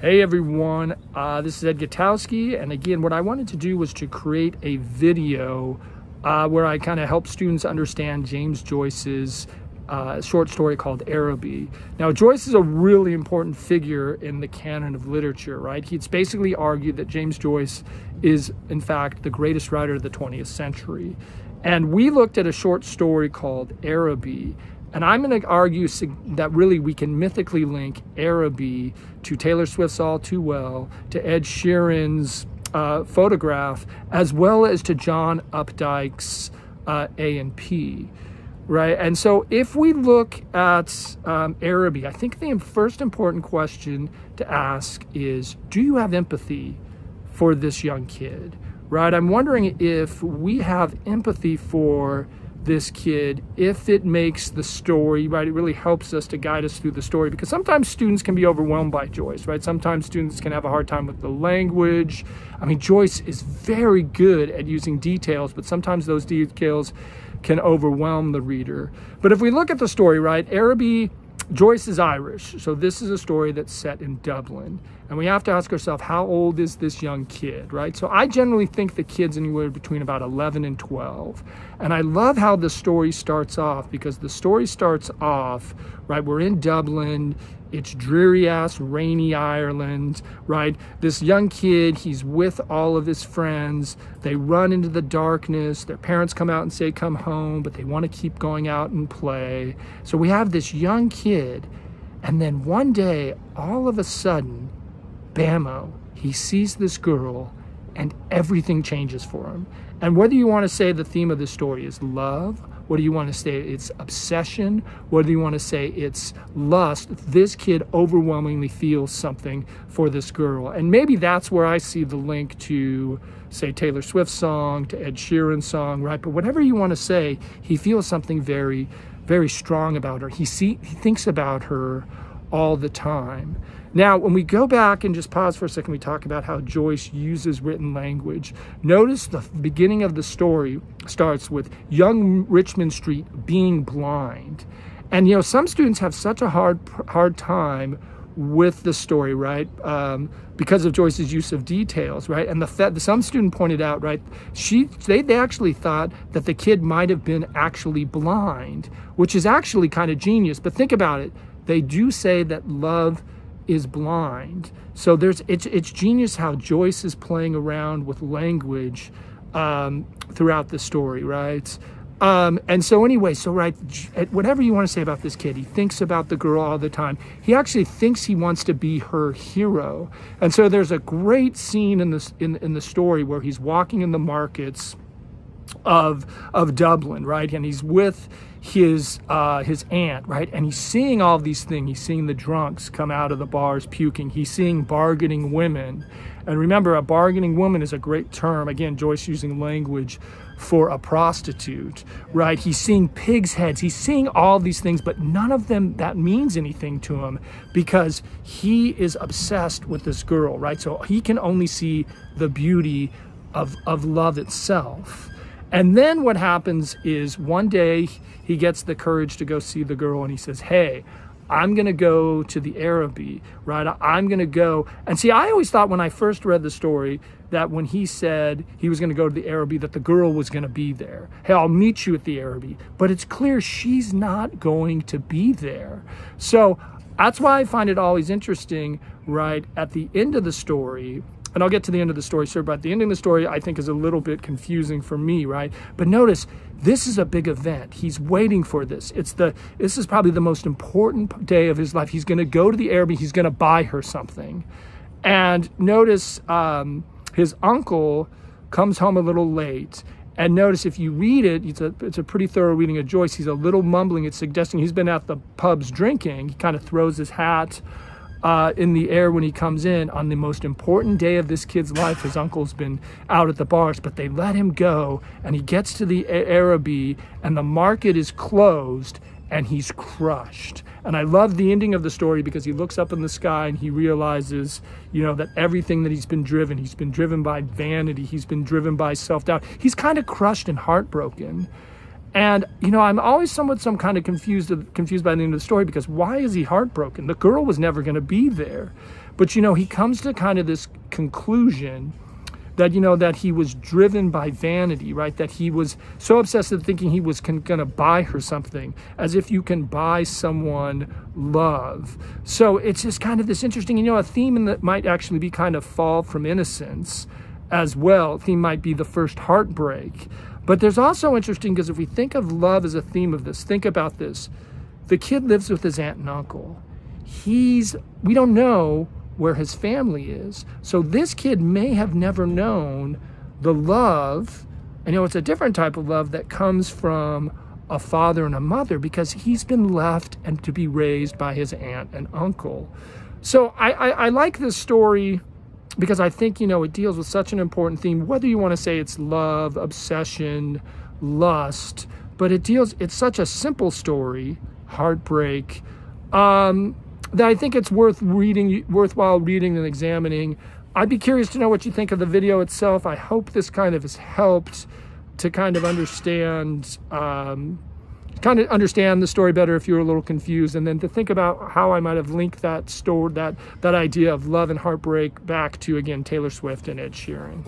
Hey everyone, this is Ed Gutowski, and again what I wanted to do was to create a video where I kind of help students understand James Joyce's short story called Araby. Now Joyce is a really important figure in the canon of literature, right? He's basically argued that James Joyce is in fact the greatest writer of the 20th century. And we looked at a short story called Araby, and I'm going to argue that really we can mythically link Araby to Taylor Swift's All Too Well, to Ed Sheeran's Photograph, as well as to John Updike's A&P, right? And so if we look at Araby, I think the first important question to ask is, do you have empathy for this young kid, right? I'm wondering if we have empathy for this kid, if it makes the story, right, it really helps us to guide us through the story, because sometimes students can be overwhelmed by Joyce, right? Sometimes students can have a hard time with the language. I mean, Joyce is very good at using details, but sometimes those details can overwhelm the reader. But if we look at the story, right, Araby, Joyce is Irish, so this is a story that's set in Dublin. And we have to ask ourselves, how old is this young kid, right? So I generally think the kid's anywhere between about 11 and 12. And I love how the story starts off, because the story starts off, right, we're in Dublin, it's dreary-ass, rainy Ireland, right? This young kid, he's with all of his friends. They run into the darkness. Their parents come out and say, come home, but they want to keep going out and play. So we have this young kid, and then one day, all of a sudden, bammo, he sees this girl, and everything changes for him. And whether you want to say the theme of the story is love, whether you want to say it's obsession, whether you want to say it's lust, this kid overwhelmingly feels something for this girl. And maybe that's where I see the link to, say, Taylor Swift's song, to Ed Sheeran's song, right? But whatever you want to say, he feels something very, very strong about her. He thinks about her all the time. Now, when we go back and just pause for a second, we talk about how Joyce uses written language. Notice the beginning of the story starts with young Richmond Street being blind. And, you know, some students have such a hard time with the story, right? Because of Joyce's use of details, right? And the fact that some student pointed out, right, they actually thought that the kid might have been actually blind, which is actually kind of genius. But think about it. They do say that love is blind. So it's genius how Joyce is playing around with language throughout the story, right? And so anyway, so right, whatever you want to say about this kid, he thinks about the girl all the time. He actually thinks he wants to be her hero. And so there's a great scene in the story where he's walking in the markets of Dublin, right? And he's with his aunt, right? And he's seeing all these things. He's seeing the drunks come out of the bars puking. He's seeing bargaining women. And remember, a bargaining woman is a great term. Again, Joyce using language for a prostitute, right? He's seeing pigs' heads. He's seeing all these things, but none of them, that means anything to him, because he is obsessed with this girl, right? So he can only see the beauty of love itself. And then what happens is one day he gets the courage to go see the girl, and he says, hey, I'm going to go to the Araby, right? I'm going to go. And see, I always thought when I first read the story that when he said he was going to go to the Araby, that the girl was going to be there. Hey, I'll meet you at the Araby. But it's clear she's not going to be there. So that's why I find it always interesting, right? At the end of the story, and I'll get to the end of the story, sir, but the ending of the story I think is a little bit confusing for me, right? But notice, this is a big event. He's waiting for this. This is probably the most important day of his life. He's going to go to the Araby. He's going to buy her something. And notice his uncle comes home a little late. And notice if you read it, it's a pretty thorough reading of Joyce. He's a little mumbling. It's suggesting he's been at the pubs drinking. He kind of throws his hat in the air when he comes in on the most important day of this kid's life. His uncle's been out at the bars, but they let him go, and he gets to the Araby, and the market is closed, and he's crushed. And I love the ending of the story, because he looks up in the sky and he realizes, you know, that everything that he's been driven by vanity, he's been driven by self-doubt. He's kind of crushed and heartbroken. And, you know, I'm always some kind of confused by the end of the story, because why is he heartbroken? The girl was never going to be there. But, you know, he comes to kind of this conclusion that, you know, that he was driven by vanity, right? That he was so obsessed with thinking he was going to buy her something, as if you can buy someone love. So it's just kind of this interesting, you know, a theme that might actually be kind of fall from innocence as well. A theme might be the first heartbreak. But there's also interesting, because if we think of love as a theme of this, think about this. The kid lives with his aunt and uncle. We don't know where his family is. So this kid may have never known the love, and, you know, it's a different type of love that comes from a father and a mother, because he's been left and to be raised by his aunt and uncle. So I like this story, because I think, you know, it deals with such an important theme, whether you want to say it's love, obsession, lust, but it's such a simple story, heartbreak, that I think it's worthwhile reading and examining. I'd be curious to know what you think of the video itself. I hope this kind of has helped to kind of understand the story better if you're a little confused, and then to think about how I might have linked that idea of love and heartbreak back to, again, Taylor Swift and Ed Sheeran.